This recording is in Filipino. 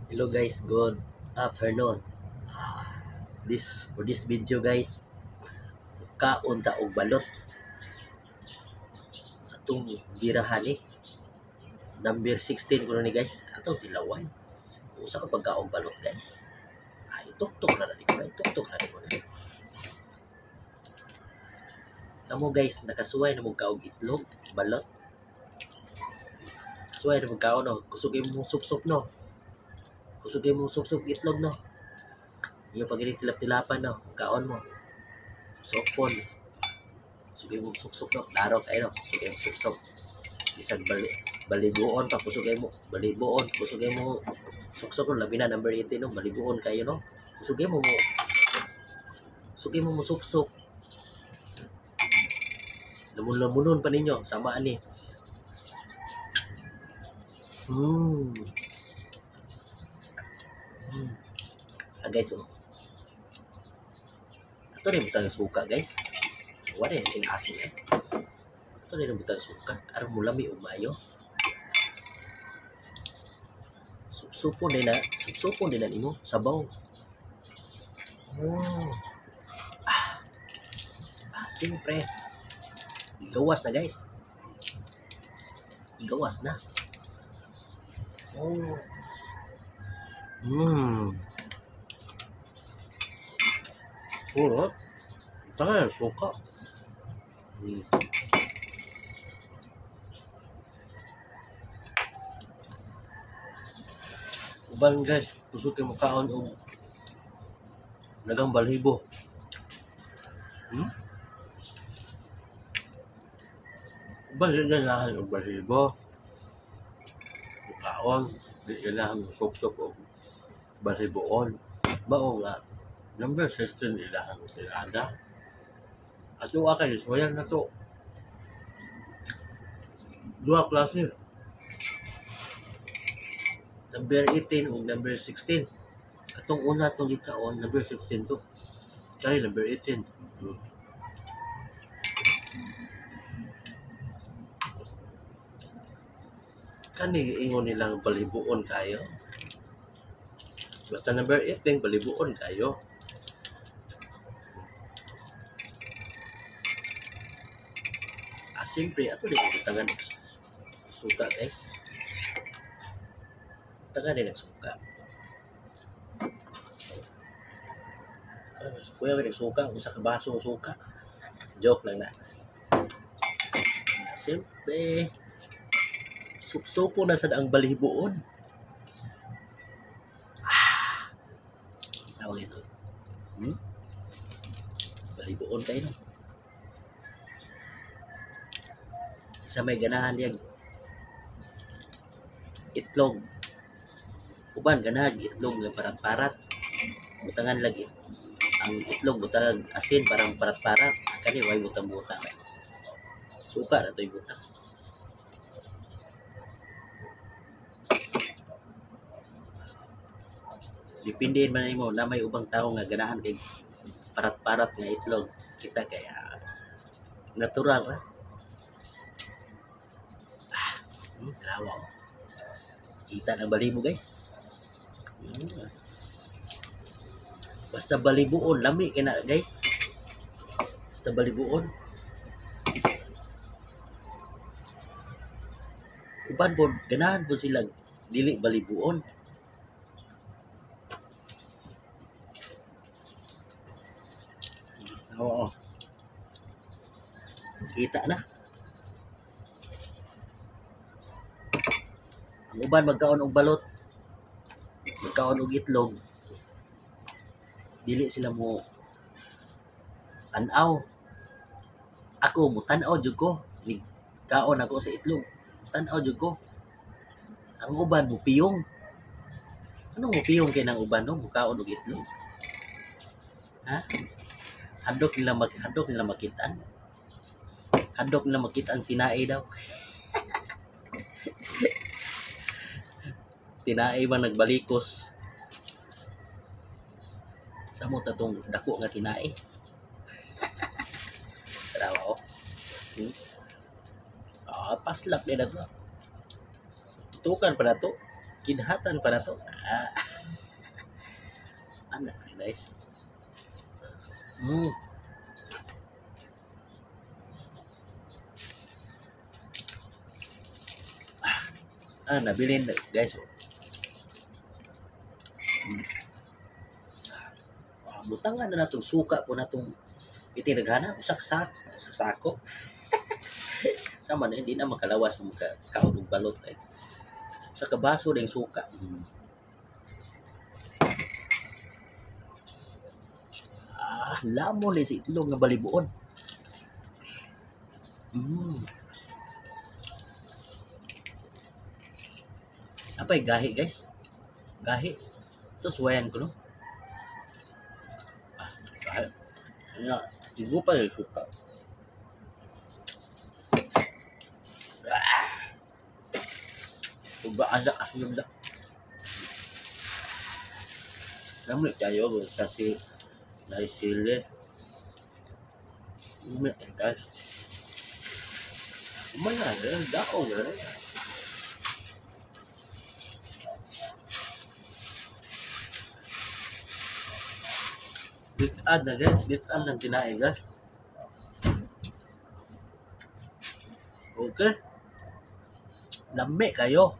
Hello guys, good afternoon. For this video guys, kaon ta og balot atong birahan number 16 ko ni guys, atong tilawan. Usa ka pagkaon balot guys. Ituktok na ni ko, ituktok na ni ko. Kamo guys, nakasuway na mo kaog itlog, balot. Kasuway na mo kaon no, kusugin mo sup-sup no. Kusugin mo sup-sup itlog no. Iyo pag tilap-tilapan no, kaon mo. Sopon. Sugay mo sup-sup no, laro kayo no, sugay mo sup-sup. Isang balibuon pa, kusugay mo, balibuon, kusugay mo suksok no, labi na number 18 no, balibuon kayo no. Kusugay mo mo sup-sup. Lamun-lamunon pa ninyo, sama ani. Guys, ato rin butang suka guys. Wala yung sing asin Ato rin butang suka. Aram mo lami o mayo. Supsupon din na nimo sabaw. Siyempre. Igawas na guys. Igawas na. Tangan, suka. Uban guys, kusog kay makaon og nagang balhibo. Uban ganahan og balhibo. Makaon, di ganahan sup-sup og balhiboon. Mao nga number 16 ilahan sila ada. Ato kay soyan na to. Dua klase. Number 18 ug number 16. Atong una tong gikaon number 16 to. Kani number 18. Kani ingon nilang balibuon kayo. Basta number 18 balibuon kayo. Siyempre, ato din tangan suka guys. Tangan din nagsuka. Kuya ka nagsuka, usa ka baso ng suka. Joke lang na. Siyempre, supo na sad ang balibuon. Tawag guys. Balibuon kayo no. Sa may ganahan diyan itlog. Uban ganahan itlog nga parat-parat. Butangan lagi. Ang itlog butang asin parang parat-parat. Kani way butang-butang. Suka na to'y butang. Dipindihin man nimo na may ubang tao nga ganahan kay parat-parat nga itlog. Kita kaya natural ra. Grawa. Kita ng balibo guys. Basta balibuon, lami kay na guys. Basta balibuon. Uban po, ganahan po sila dili balibuon. Oo. Kita na. Ang uban magkaon og balot, magkaon og itlog, dili sila mo tan-aw. Ako mo tan-aw jud ko, kaon ako sa itlog, tan-aw jud ko. Ang uban mo piyong. Anong mo piyong kay nang uban no, mukaon og itlog? Ha? Handok nila makitaan. Handok nila makita ang tinae daw. Tinae ba nagbalikos? Sa mo tatong dako nga tinae. Tarawa oh. Paslak din na to. Tutukan pa na to. Kinhatan pa na to. Ano, nice. Nabilin guys. Butangan na natong suka po natong itinaghana usak sako. Sama na hindi na makalawas mo kaon og balot ay. Sa kabaso ding suka. Lamon ni si itlog nga balibuon. Apay gahi guys. Gahi. Ito suwayan ko no. Gahi. Kaya, tigo pa yung suka. Ugaan na asyong da. Namun tayo sa si sili. Guys. Umaya na, dao na rin. Bitan na guys, bitan ng kinain guys. Okay. Lami kayo.